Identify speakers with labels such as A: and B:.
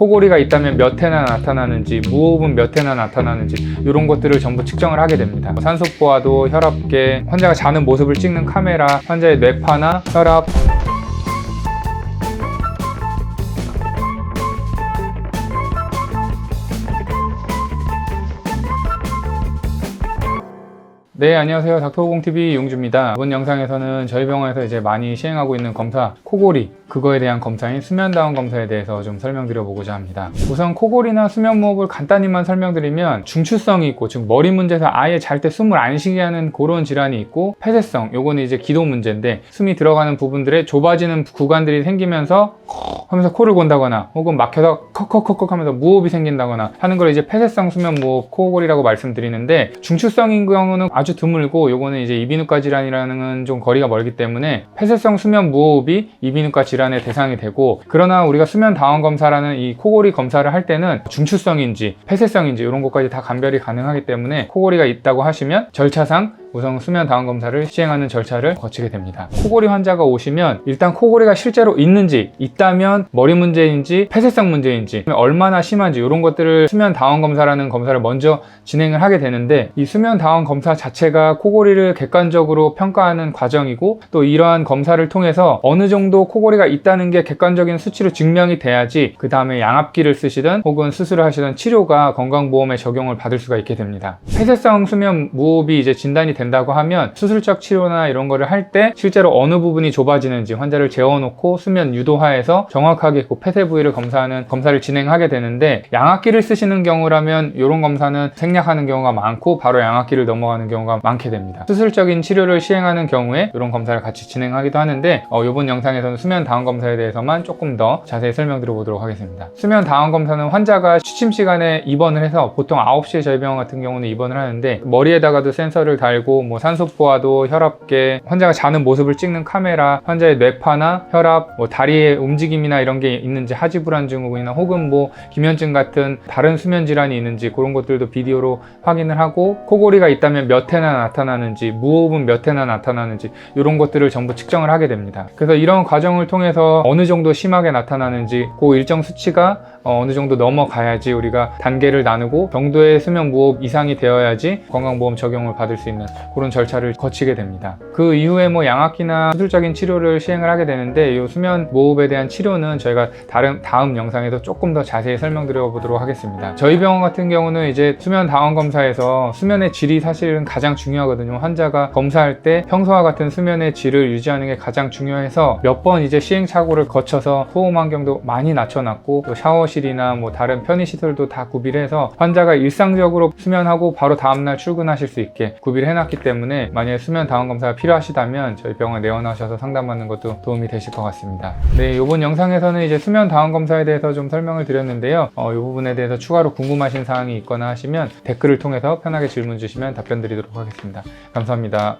A: 코골이가 있다면 몇 회나 나타나는지, 무호흡은 몇 회나 나타나는지 이런 것들을 전부 측정을 하게 됩니다. 산소포화도, 혈압계, 환자가 자는 모습을 찍는 카메라, 환자의 뇌파나 혈압, 네, 안녕하세요. 닥터호공TV 용주입니다. 이번 영상에서는 저희 병원에서 이제 많이 시행하고 있는 검사, 코골이, 그거에 대한 검사인 수면다운 검사에 대해서 좀 설명드려 보고자 합니다. 우선 코골이나 수면무호흡을 간단히만 설명드리면 중추성이 있고, 즉 머리 문제에서 아예 잘 때 숨을 안 쉬게 하는 그런 질환이 있고, 폐쇄성, 요거는 이제 기도 문제인데 숨이 들어가는 부분들에 좁아지는 구간들이 생기면서 하면서 코를 곤다거나 혹은 막혀서 컥컥컥컥 하면서 무호흡이 생긴다거나 하는 걸 이제 폐쇄성 수면무호흡, 코골이라고 말씀드리는데, 중추성인 경우는 아주 드물고, 요거는 이제 이비인후과 질환이라는 좀 거리가 멀기 때문에 폐쇄성 수면무호흡이 이비인후과 질환의 대상이 되고, 그러나 우리가 수면다운 검사라는 이 코골이 검사를 할 때는 중추성인지 폐쇄성인지 이런 것까지 다 감별이 가능하기 때문에 코골이가 있다고 하시면 절차상 우선 수면다운 검사를 시행하는 절차를 거치게 됩니다. 코골이 환자가 오시면 일단 코골이가 실제로 있는지, 있다면 머리 문제인지 폐쇄성 문제인지, 얼마나 심한지 이런 것들을 수면다운 검사라는 검사를 먼저 진행을 하게 되는데, 이 수면다운 검사 자체가 코골이를 객관적으로 평가하는 과정이고, 또 이러한 검사를 통해서 어느 정도 코골이가 있다는 게 객관적인 수치로 증명이 돼야지 그 다음에 양압기를 쓰시든 혹은 수술을 하시든 치료가 건강보험에 적용을 받을 수가 있게 됩니다. 폐쇄성 수면무호흡이 이제 진단이 된다고 하면 수술적 치료나 이런 거를 할 때 실제로 어느 부분이 좁아지는지 환자를 재워놓고 수면 유도하에서 정확하게 그 폐쇄 부위를 검사하는 검사를 진행하게 되는데, 양압기를 쓰시는 경우라면 이런 검사는 생략하는 경우가 많고 바로 양압기를 넘어가는 경우가 많게 됩니다. 수술적인 치료를 시행하는 경우에 이런 검사를 같이 진행하기도 하는데, 이번 영상에서는 수면 다운 검사에 대해서만 조금 더 자세히 설명드려 보도록 하겠습니다. 수면 다운 검사는 환자가 취침 시간에 입원을 해서 보통 9시에 저희 병원 같은 경우는 입원을 하는데, 머리에다가도 센서를 달고 뭐 산소포화도, 혈압계, 환자가 자는 모습을 찍는 카메라, 환자의 뇌파나 혈압, 뭐 다리의 움직임이나 이런 게 있는지, 하지불안 증후군이나 혹은 뭐 기면증 같은 다른 수면 질환이 있는지 그런 것들도 비디오로 확인을 하고, 코골이가 있다면 몇 회나 나타나는지, 무호흡은 몇 회나 나타나는지 이런 것들을 전부 측정을 하게 됩니다. 그래서 이런 과정을 통해서 어느 정도 심하게 나타나는지, 그 일정 수치가 어느 정도 넘어가야지 우리가 단계를 나누고 정도의 수면 무호흡 이상이 되어야지 건강보험 적용을 받을 수 있는 그런 절차를 거치게 됩니다. 그 이후에 뭐 양압기나 수술적인 치료를 시행을 하게 되는데, 이 수면 무호흡에 대한 치료는 저희가 다음 영상에서 조금 더 자세히 설명드려 보도록 하겠습니다. 저희 병원 같은 경우는 이제 수면 다운 검사에서 수면의 질이 사실은 가장 중요하거든요. 환자가 검사할 때 평소와 같은 수면의 질을 유지하는 게 가장 중요해서 몇 번 이제 시행착오를 거쳐서 소음 환경도 많이 낮춰놨고, 또 샤워실이나 뭐 다른 편의시설도 다 구비해서 환자가 일상적으로 수면하고 바로 다음날 출근하실 수 있게 구비를 해놨기 때문에, 만약에 수면 다운 검사가 필요하시다면 저희 병원에 내원하셔서 상담받는 것도 도움이 되실 것 같습니다. 네, 이번 영상에서는 이제 수면 다운 검사에 대해서 좀 설명을 드렸는데요. 이 부분에 대해서 추가로 궁금하신 사항이 있거나 하시면 댓글을 통해서 편하게 질문 주시면 답변 드리도록 하겠습니다. 감사합니다.